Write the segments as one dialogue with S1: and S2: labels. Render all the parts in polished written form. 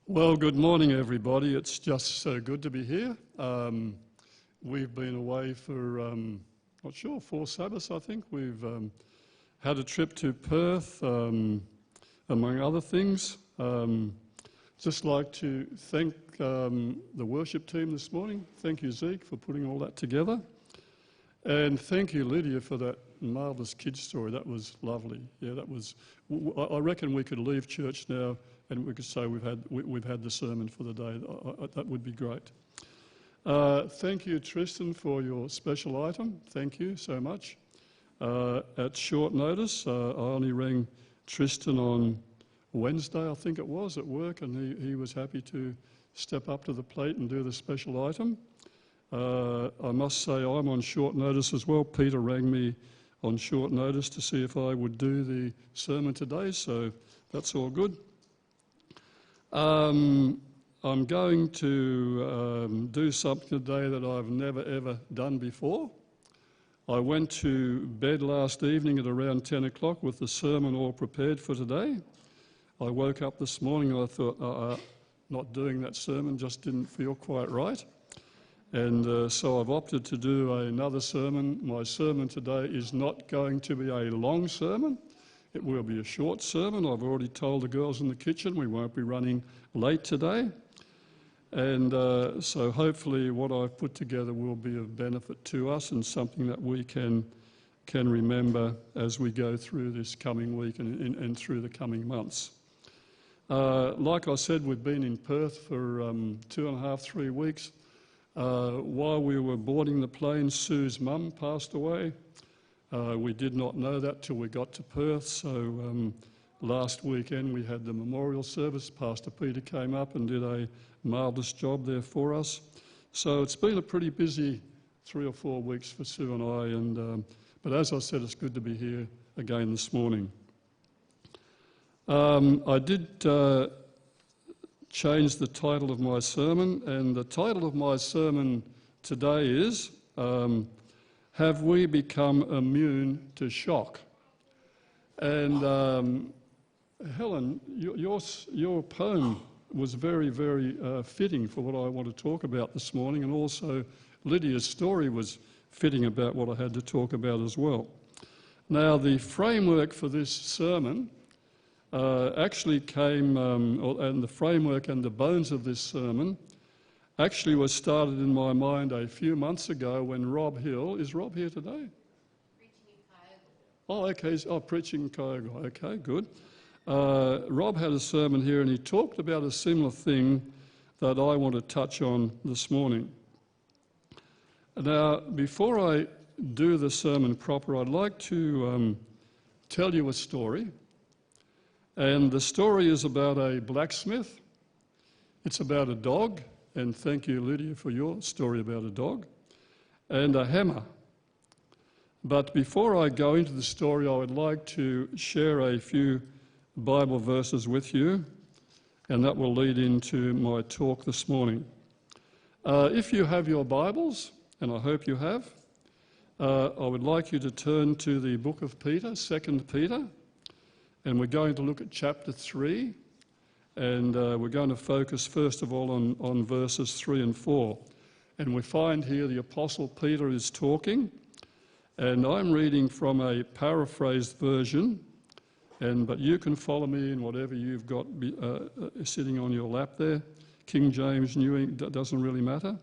S1: Well, good morning, everybody. It's just so good to be here. We've been away for, not sure, 4 Sabbaths, I think. We've had a trip to Perth, among other things. Just like to thank the worship team this morning. Thank you, Zeke, for putting all that together. And thank you, Lydia, for that marvellous kids story. That was lovely. Yeah, that was. I reckon we could leave church now and we could say we've had the sermon for the day. That would be great. Thank you, Tristan, for your special item. Thank you so much. At short notice, I only rang Tristan on Wednesday, I think it was, at work, and he was happy to step up to the plate and do the special item. I must say I'm on short notice as well. Peter rang me on short notice to see if I would do the sermon today, so that's all good. I'm going to do something today that I've never ever done before. I went to bed last evening at around 10 o'clock with the sermon all prepared for today. I woke up this morning and I thought, not doing that sermon just didn't feel quite right. And so I've opted to do another sermon. My sermon today is not going to be a long sermon. It will be a short sermon. I've already told the girls in the kitchen we won't be running late today. And so hopefully what I've put together will be of benefit to us and something that we can remember as we go through this coming week and through the coming months. Like I said, we've been in Perth for 2.5, 3 weeks. While we were boarding the plane, Sue's mum passed away. We did not know that till we got to Perth, so last weekend we had the memorial service. Pastor Peter came up and did a marvellous job there for us. So it's been a pretty busy 3 or 4 weeks for Sue and I, but as I said, it's good to be here again this morning. I did change the title of my sermon, and the title of my sermon today is Have We Become Immune to Shock? And Helen, your poem was very, very fitting for what I want to talk about this morning, and also Lydia's story was fitting about what I had to talk about as well. Now, the framework for this sermon actually came, and the framework and the bones of this sermon actually was started in my mind a few months ago when Rob Hill, is Rob here today?
S2: Preaching in Kyogo.
S1: Oh, okay, preaching in Kyogo, okay, good. Rob had a sermon here and he talked about a similar thing that I want to touch on this morning. Now, before I do the sermon proper, I'd like to tell you a story. And the story is about a blacksmith. It's about a dog, and thank you, Lydia, for your story about a dog, and a hammer. But before I go into the story, I would like to share a few Bible verses with you, and that will lead into my talk this morning. If you have your Bibles, and I hope you have, I would like you to turn to the book of Peter, 2 Peter, and we're going to look at chapter 3, and we're going to focus first of all on verses 3 and 4. And we find here the Apostle Peter is talking, and I'm reading from a paraphrased version, but you can follow me in whatever you've got sitting on your lap there. King James, New England, doesn't really matter.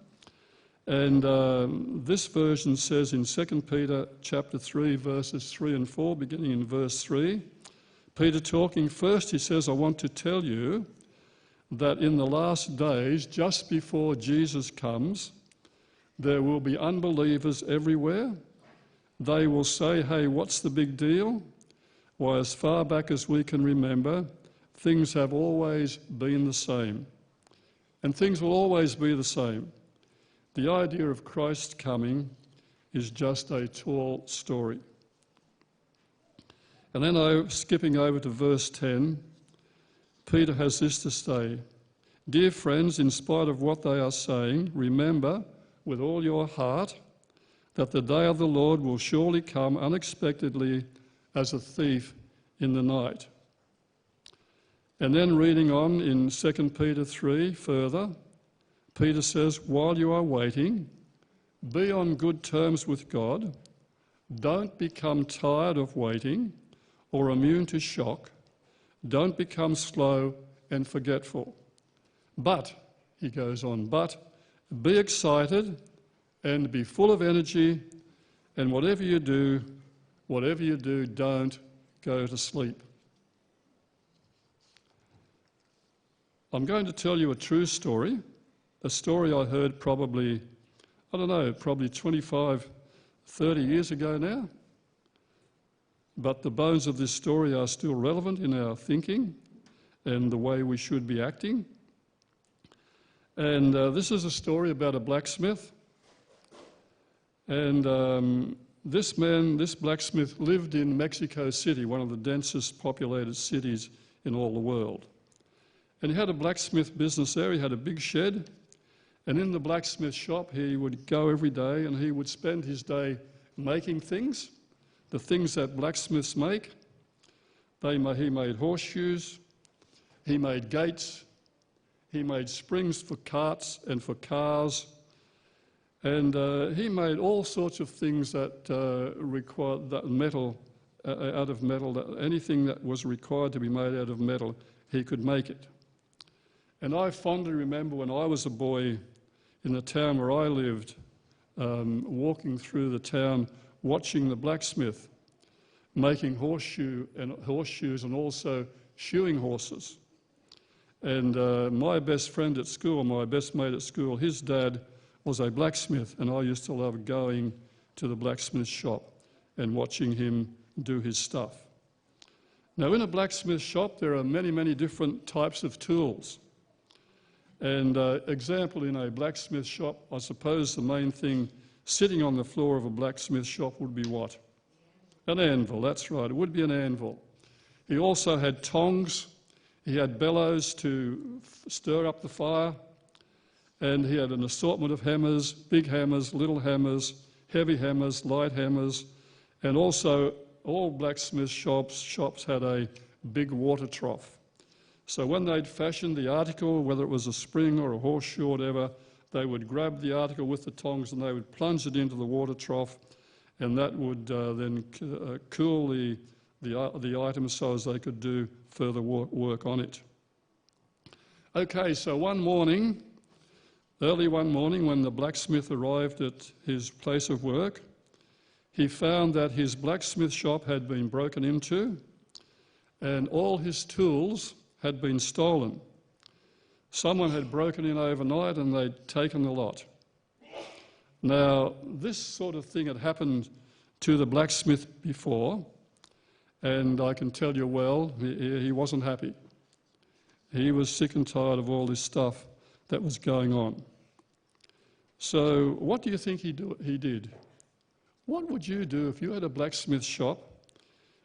S1: And this version says in 2 Peter chapter 3, verses 3 and 4, beginning in verse 3, Peter talking first, he says, I want to tell you that in the last days, just before Jesus comes, there will be unbelievers everywhere. They will say, hey, what's the big deal? Why, as far back as we can remember, things have always been the same. And things will always be the same. The idea of Christ coming is just a tall story. And then skipping over to verse 10, Peter has this to say, Dear friends, in spite of what they are saying, remember with all your heart that the day of the Lord will surely come unexpectedly as a thief in the night. And then reading on in 2 Peter 3 further, Peter says, while you are waiting, be on good terms with God. Don't become tired of waiting or immune to shock. Don't become slow and forgetful. But, he goes on, but be excited and be full of energy, and whatever you do, don't go to sleep. I'm going to tell you a true story, a story I heard probably 25, 30 years ago now. But the bones of this story are still relevant in our thinking and the way we should be acting. And this is a story about a blacksmith. And this blacksmith lived in Mexico City, one of the densest populated cities in all the world. And he had a blacksmith business there. He had a big shed. And in the blacksmith shop, he would go every day and he would spend his day making things, the things that blacksmiths make. He made horseshoes, he made gates, he made springs for carts and for cars, and he made all sorts of things that required that metal, out of metal, anything that was required to be made out of metal, he could make it. And I fondly remember when I was a boy in the town where I lived, walking through the town, watching the blacksmith making horseshoes and also shoeing horses. And my best friend at school, my best mate at school, his dad was a blacksmith, and I used to love going to the blacksmith shop and watching him do his stuff. Now, in a blacksmith shop, there are many, many different types of tools. And example, in a blacksmith shop, I suppose the main thing sitting on the floor of a blacksmith shop would be what? An anvil, that's right, it would be an anvil. He also had tongs, he had bellows to stir up the fire, and he had an assortment of hammers, big hammers, little hammers, heavy hammers, light hammers, and also all blacksmith shops had a big water trough. So when they'd fashioned the article, whether it was a spring or a horseshoe or whatever, they would grab the article with the tongs and they would plunge it into the water trough, and that would then cool the item so as they could do further work on it. Okay, so early one morning when the blacksmith arrived at his place of work, he found that his blacksmith shop had been broken into and all his tools had been stolen. Someone had broken in overnight and they'd taken the lot. Now, this sort of thing had happened to the blacksmith before, and I can tell you, well, he wasn't happy. He was sick and tired of all this stuff that was going on. So what do you think he did? What would you do if you had a blacksmith shop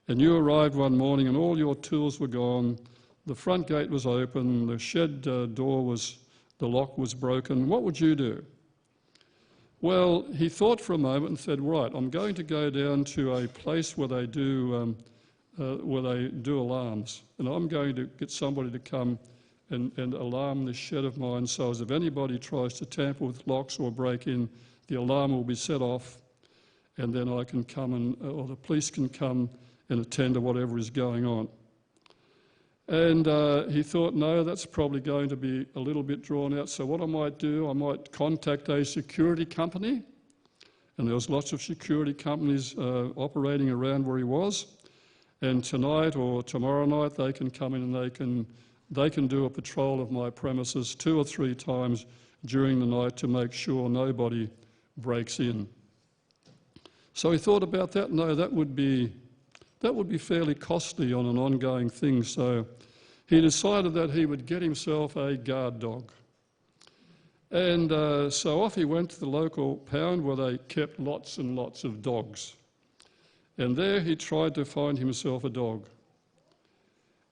S1: and you arrived one morning and all your tools were gone, the front gate was open, the shed door the lock was broken? What would you do? Well, he thought for a moment and said, right, I'm going to go down to a place where they do alarms, and I'm going to get somebody to come and alarm this shed of mine so as if anybody tries to tamper with locks or break in, the alarm will be set off, and then I can come or the police can come and attend to whatever is going on. And he thought, no, that's probably going to be a little bit drawn out. So what I might do, I might contact a security company. And there was lots of security companies operating around where he was. And tonight or tomorrow night, they can come in and they can do a patrol of my premises 2 or 3 times during the night to make sure nobody breaks in. So he thought about that. No, that would be fairly costly on an ongoing thing, so he decided that he would get himself a guard dog. And so off he went to the local pound where they kept lots and lots of dogs. And there he tried to find himself a dog.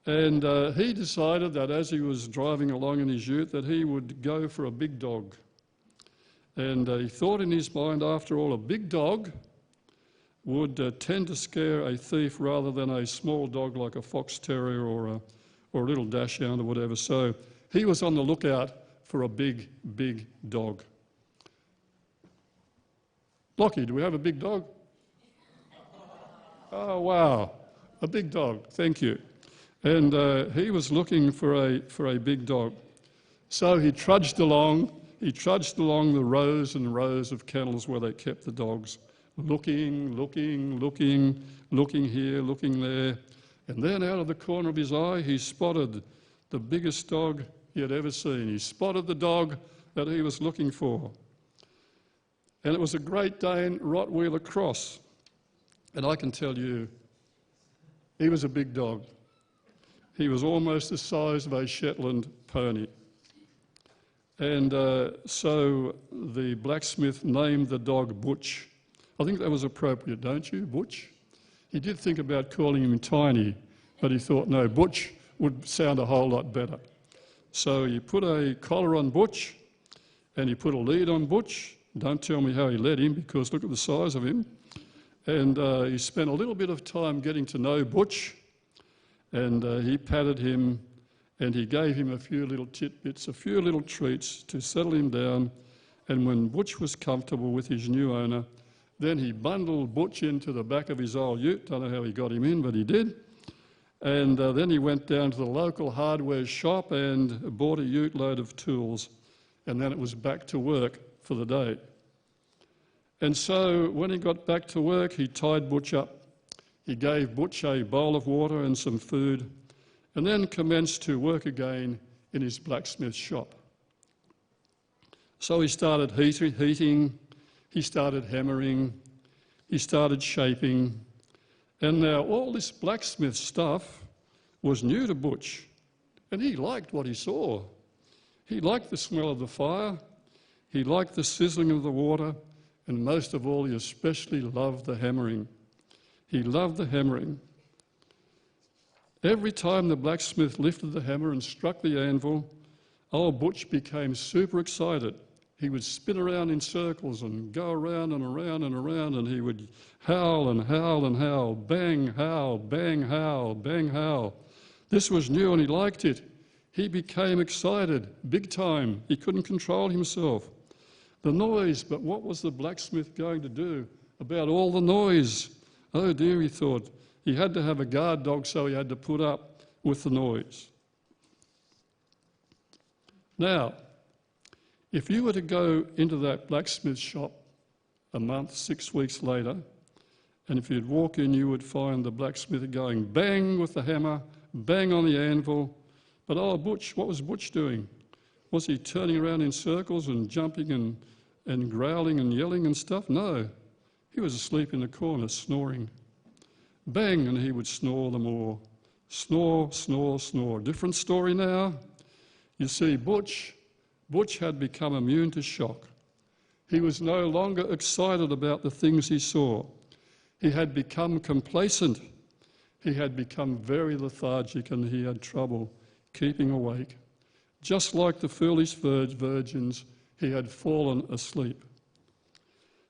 S1: And he decided that as he was driving along in his ute that he would go for a big dog. And he thought in his mind, after all, a big dog would tend to scare a thief rather than a small dog like a fox terrier or or a little dachshund or whatever. So he was on the lookout for a big, big dog. Lockie, do we have a big dog? Oh, wow, a big dog, thank you. And he was looking for a big dog. So he trudged along the rows and rows of kennels where they kept the dogs, looking here, looking there. And then out of the corner of his eye, he spotted the biggest dog he had ever seen. He spotted the dog that he was looking for. And it was a Great Dane Rottweiler cross. And I can tell you, he was a big dog. He was almost the size of a Shetland pony. And so the blacksmith named the dog Butch. I think that was appropriate, don't you, Butch? He did think about calling him Tiny, but he thought, no, Butch would sound a whole lot better. So he put a collar on Butch, and he put a lead on Butch. Don't tell me how he led him, because look at the size of him. And he spent a little bit of time getting to know Butch, and he patted him, and he gave him a few little tidbits, a few little treats to settle him down. And when Butch was comfortable with his new owner, then he bundled Butch into the back of his old ute. Don't know how he got him in, but he did. And then he went down to the local hardware shop and bought a ute load of tools. And then it was back to work for the day. And so when he got back to work, he tied Butch up. He gave Butch a bowl of water and some food, and then commenced to work again in his blacksmith shop. So he started heating, he started hammering, he started shaping, and now all this blacksmith stuff was new to Butch, and he liked what he saw. He liked the smell of the fire, he liked the sizzling of the water, and most of all, he especially loved the hammering. He loved the hammering. Every time the blacksmith lifted the hammer and struck the anvil, old Butch became super excited. He would spin around in circles and go around and around and around, and he would howl and howl and howl, bang, howl, bang, howl, bang, howl. This was new and he liked it. He became excited, big time. He couldn't control himself. The noise, but what was the blacksmith going to do about all the noise? Oh dear, he thought. He had to have a guard dog, so he had to put up with the noise. Now, if you were to go into that blacksmith shop a month, 6 weeks later, and if you'd walk in, you would find the blacksmith going bang with the hammer, bang on the anvil. But oh, Butch, what was Butch doing? Was he turning around in circles and jumping and growling and yelling and stuff? No, he was asleep in the corner, snoring. Bang, and he would snore the more. Snore, snore, snore. Different story now. You see, Butch had become immune to shock. He was no longer excited about the things he saw. He had become complacent. He had become very lethargic, and he had trouble keeping awake. Just like the foolish virgins, he had fallen asleep.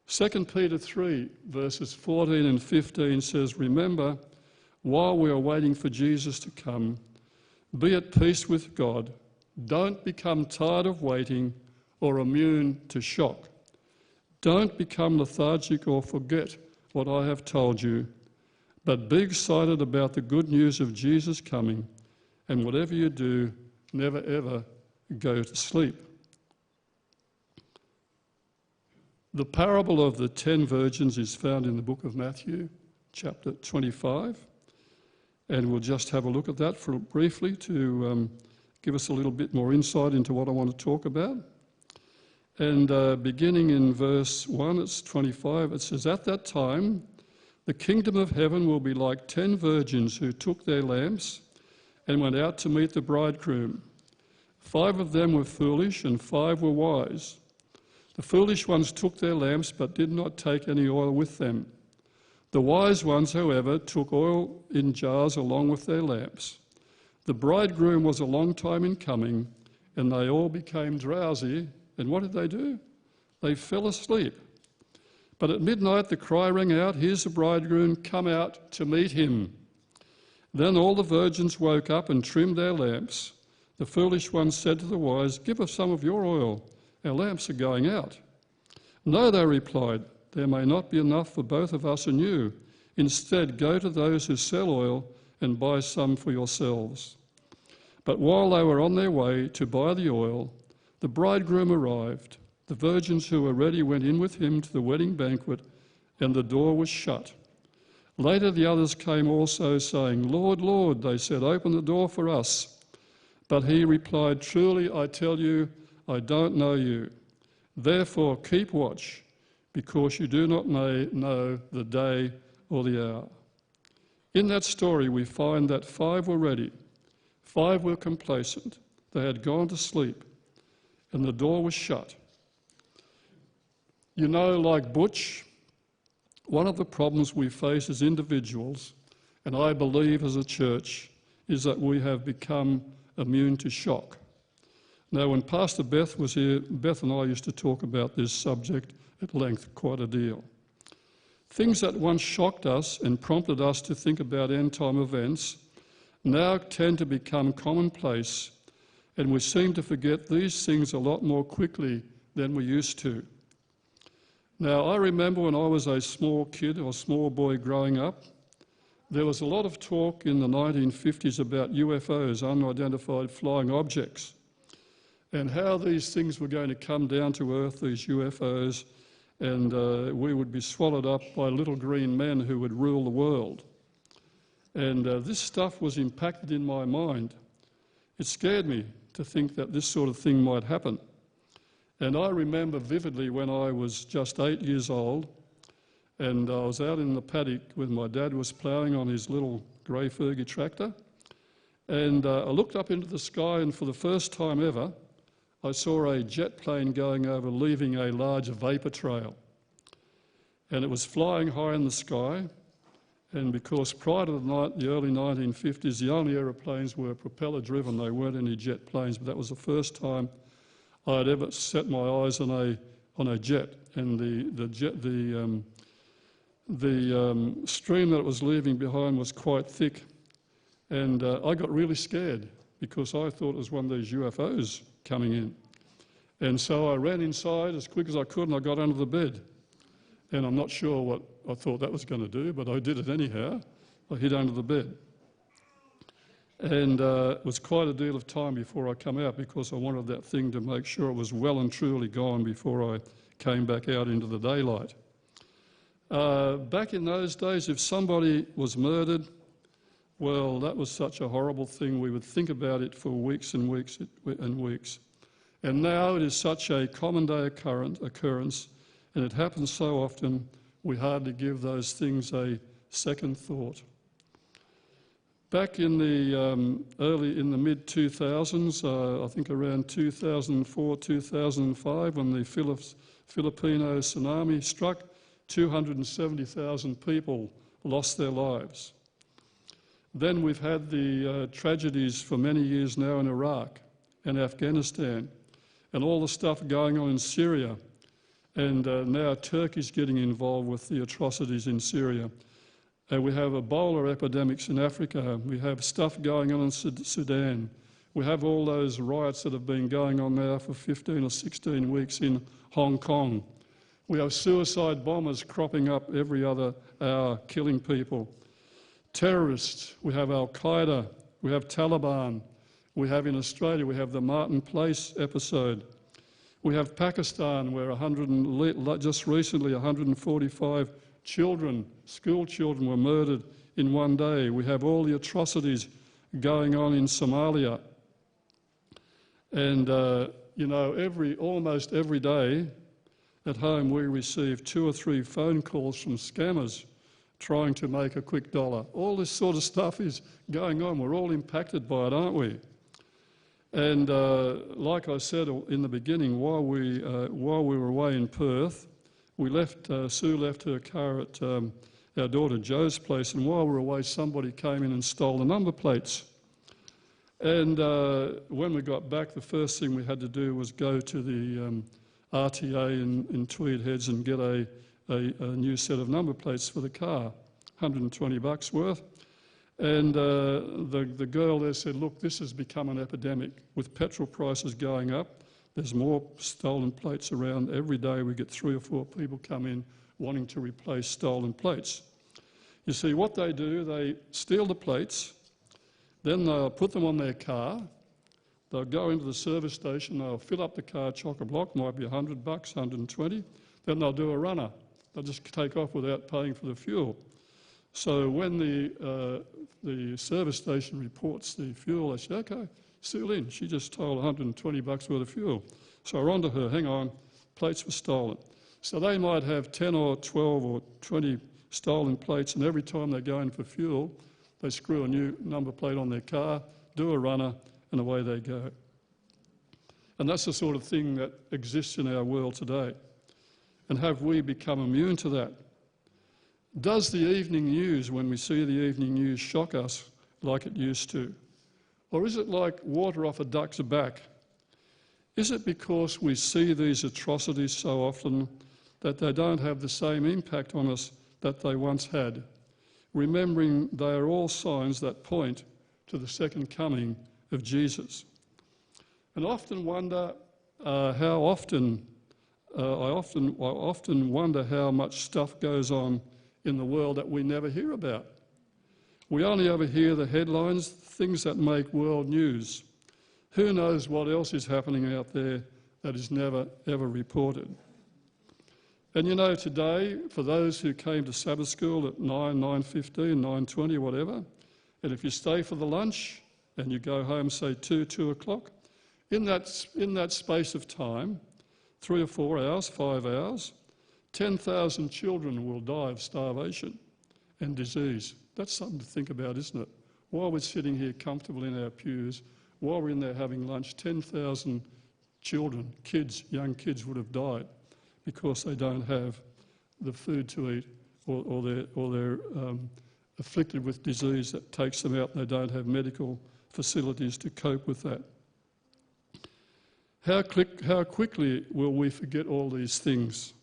S1: 2 Peter 3, verses 14 and 15 says, "Remember, while we are waiting for Jesus to come, be at peace with God. Don't become tired of waiting or immune to shock. Don't become lethargic or forget what I have told you, but be excited about the good news of Jesus coming, and whatever you do, never ever go to sleep." The parable of the 10 virgins is found in the book of Matthew, chapter 25, and we'll just have a look at that briefly to give us a little bit more insight into what I want to talk about. And beginning in verse 1, it's 25, it says, "At that time, the kingdom of heaven will be like 10 virgins who took their lamps and went out to meet the bridegroom. 5 of them were foolish and 5 were wise. The foolish ones took their lamps but did not take any oil with them. The wise ones, however, took oil in jars along with their lamps. The bridegroom was a long time in coming, and they all became drowsy. And what did they do? They fell asleep. But at midnight the cry rang out, 'Here's the bridegroom, come out to meet him.' Then all the virgins woke up and trimmed their lamps. The foolish ones said to the wise, 'Give us some of your oil. Our lamps are going out.' 'No,' they replied, 'there may not be enough for both of us and you. Instead, go to those who sell oil and buy some for yourselves.' But while they were on their way to buy the oil, the bridegroom arrived. The virgins who were ready went in with him to the wedding banquet, and the door was shut. Later the others came also, saying, 'Lord, Lord,' they said, 'open the door for us.' But he replied, 'Truly I tell you, I don't know you. Therefore keep watch, because you do not know the day or the hour.'" In that story we find that 5 were ready, 5 were complacent, they had gone to sleep, and the door was shut. You know, like Butch, one of the problems we face as individuals, and I believe as a church, is that we have become immune to shock. Now, when Pastor Beth was here, Beth and I used to talk about this subject at length, quite a deal. Things that once shocked us and prompted us to think about end-time events now tend to become commonplace, and we seem to forget these things a lot more quickly than we used to. Now, I remember when I was a small kid or small boy growing up, there was a lot of talk in the 1950s about UFOs, unidentified flying objects, and how these things were going to come down to Earth, these UFOs, and we would be swallowed up by little green men who would rule the world. And this stuff was impacted in my mind. It scared me to think that this sort of thing might happen. And I remember vividly when I was just 8 years old, and I was out in the paddock when my dad was ploughing on his little grey Fergie tractor, and I looked up into the sky, and for the first time ever, I saw a jet plane going over, leaving a large vapour trail. And it was flying high in the sky, and because prior to the early 1950s, the only aeroplanes were propeller-driven, they weren't any jet planes, but that was the first time I had ever set my eyes on a jet, and the stream that it was leaving behind was quite thick, and I got really scared because I thought it was one of these UFOs coming in. And so I ran inside as quick as I could, and I got under the bed. And I'm not sure what I thought that was going to do, but I did it anyhow. I hid under the bed. And it was quite a deal of time before I came out, because I wanted that thing to make sure it was well and truly gone before I came back out into the daylight. Back in those days, if somebody was murdered, well, that was such a horrible thing. We would think about it for weeks and weeks and weeks. And now it is such a common day occurrence, and it happens so often, we hardly give those things a second thought. Back in the mid-2000s, I think around 2004, 2005, when the Filipino tsunami struck, 270,000 people lost their lives. Then we've had the tragedies for many years now in Iraq and Afghanistan, and all the stuff going on in Syria. And now Turkey's getting involved with the atrocities in Syria. We have Ebola epidemics in Africa. We have stuff going on in Sudan. We have all those riots that have been going on now for 15 or 16 weeks in Hong Kong. We have suicide bombers cropping up every other hour, killing people. Terrorists, we have Al-Qaeda, we have Taliban. We have in Australia, we have the Martin Place episode. We have Pakistan, where just recently 145 children, school children, were murdered in one day. We have all the atrocities going on in Somalia. And, you know, almost every day at home we receive 2 or 3 phone calls from scammers trying to make a quick dollar. All this sort of stuff is going on. We're all impacted by it, aren't we? And like I said in the beginning, while we were away in Perth, Sue left her car at our daughter Joe's place, and while we were away, somebody came in and stole the number plates. And when we got back, the first thing we had to do was go to the RTA in Tweed Heads and get a new set of number plates for the car, $120 worth. And the girl there said, look, this has become an epidemic. With petrol prices going up, there's more stolen plates around. Every day we get 3 or 4 people come in wanting to replace stolen plates. You see, what they do, they steal the plates, then they'll put them on their car, they'll go into the service station, they'll fill up the car chock-a-block, might be $100, 120, then they'll do a runner. They'll just take off without paying for the fuel. So when the service station reports the fuel, they say, okay, see Lynn, she just stole $120 worth of fuel. So we're on to her, hang on, plates were stolen. So they might have 10 or 12 or 20 stolen plates, and every time they go in for fuel, they screw a new number plate on their car, do a runner, and away they go. And that's the sort of thing that exists in our world today. And have we become immune to that? Does the evening news, when we see the evening news, shock us like it used to? Or is it like water off a duck's back? Is it because we see these atrocities so often that they don't have the same impact on us that they once had, remembering they are all signs that point to the second coming of Jesus? And I often wonder I often wonder how much stuff goes on in the world that we never hear about. We only ever hear the headlines, things that make world news. Who knows what else is happening out there that is never, ever reported? And you know, today, for those who came to Sabbath school at 9, 9:15, 9:20, whatever, and if you stay for the lunch and you go home, say 2 o'clock, in that space of time, 3 or 4 hours, 5 hours, 10,000 children will die of starvation and disease. That's something to think about, isn't it? While we're sitting here comfortable in our pews, while we're in there having lunch, 10,000 children, kids, young kids would have died because they don't have the food to eat, or they're afflicted with disease that takes them out and they don't have medical facilities to cope with that. How quickly will we forget all these things?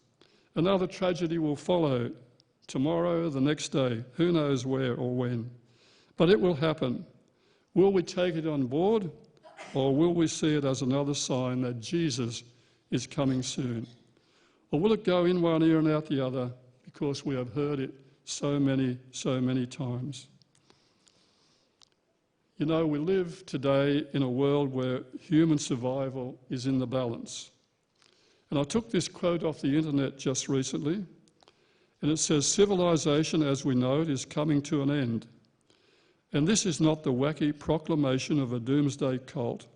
S1: Another tragedy will follow tomorrow, the next day, who knows where or when. But it will happen. Will we take it on board, or will we see it as another sign that Jesus is coming soon? Or will it go in one ear and out the other because we have heard it so many times? You know, we live today in a world where human survival is in the balance. And I took this quote off the internet just recently, and it says, civilization as we know it is coming to an end. And this is not the wacky proclamation of a doomsday cult.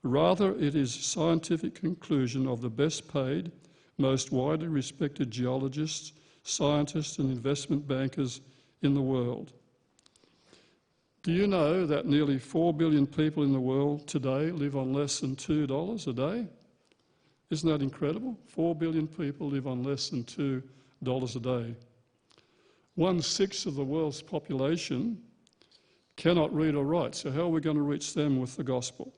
S1: Rather, it is scientific conclusion of the best paid, most widely respected geologists, scientists and investment bankers in the world. Do you know that nearly 4 billion people in the world today live on less than $2 a day? Isn't that incredible? 4 billion people live on less than $2 a day. 1/6 of the world's population cannot read or write, so how are we going to reach them with the gospel?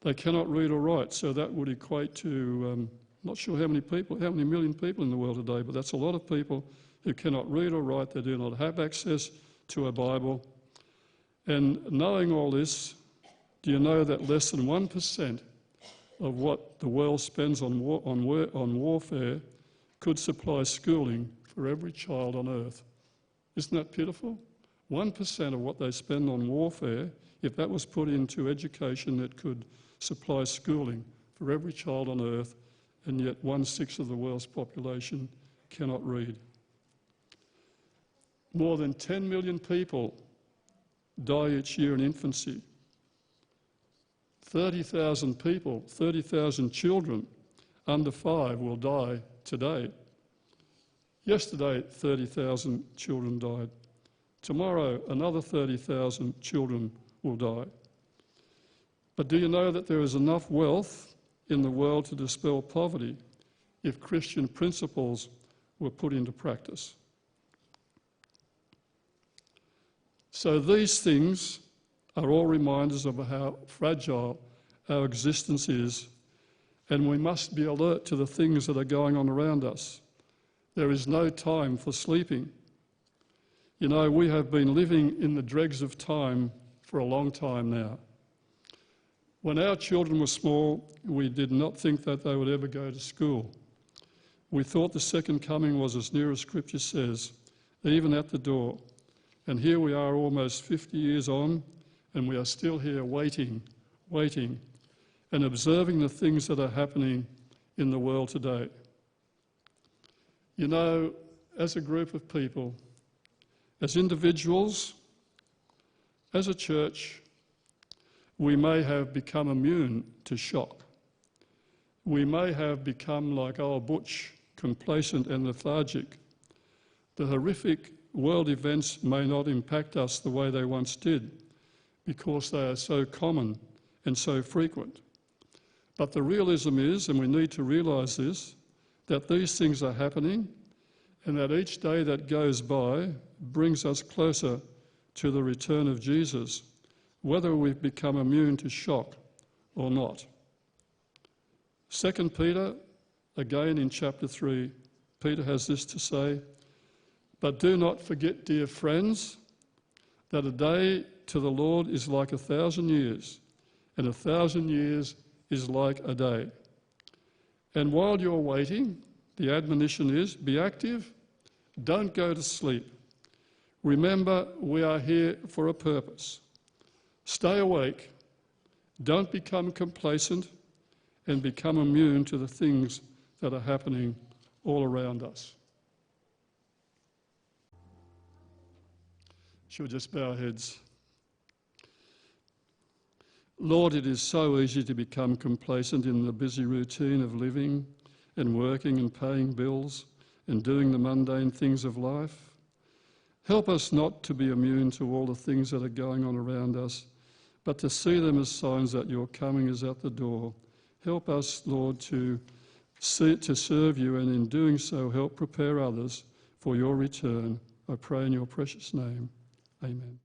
S1: They cannot read or write, so that would equate to, not sure how many million people in the world today, but that's a lot of people who cannot read or write. They do not have access to a Bible. And knowing all this, do you know that less than 1% of what the world spends on warfare could supply schooling for every child on earth? Isn't that pitiful? 1% of what they spend on warfare, if that was put into education, it could supply schooling for every child on earth, and yet 1/6 of the world's population cannot read. More than 10 million people die each year in infancy. 30,000 people, 30,000 children under 5 will die today. Yesterday, 30,000 children died. Tomorrow, another 30,000 children will die. But do you know that there is enough wealth in the world to dispel poverty if Christian principles were put into practice? So these things are all reminders of how fragile our existence is, and we must be alert to the things that are going on around us. There is no time for sleeping. You know, we have been living in the dregs of time for a long time now. When our children were small, we did not think that they would ever go to school. We thought the second coming was as near as Scripture says, even at the door. And here we are almost 50 years on, and we are still here waiting, and observing the things that are happening in the world today. You know, as a group of people, as individuals, as a church, we may have become immune to shock. We may have become like old Butch, complacent and lethargic. The horrific world events may not impact us the way they once did because they are so common and so frequent. But the realism is, and we need to realise this, that these things are happening and that each day that goes by brings us closer to the return of Jesus, whether we've become immune to shock or not. 2 Peter, again in chapter 3, Peter has this to say, "But do not forget, dear friends, that a day to the Lord is like 1,000 years, and 1,000 years is like a day. And while you're waiting," the admonition is, "be active, don't go to sleep. Remember, we are here for a purpose. Stay awake, don't become complacent, and become immune to the things that are happening all around us." Shall we just bow our heads? Lord, it is so easy to become complacent in the busy routine of living and working and paying bills and doing the mundane things of life. Help us not to be immune to all the things that are going on around us, but to see them as signs that your coming is at the door. Help us, Lord, to serve you, and in doing so help prepare others for your return. I pray in your precious name. Amen.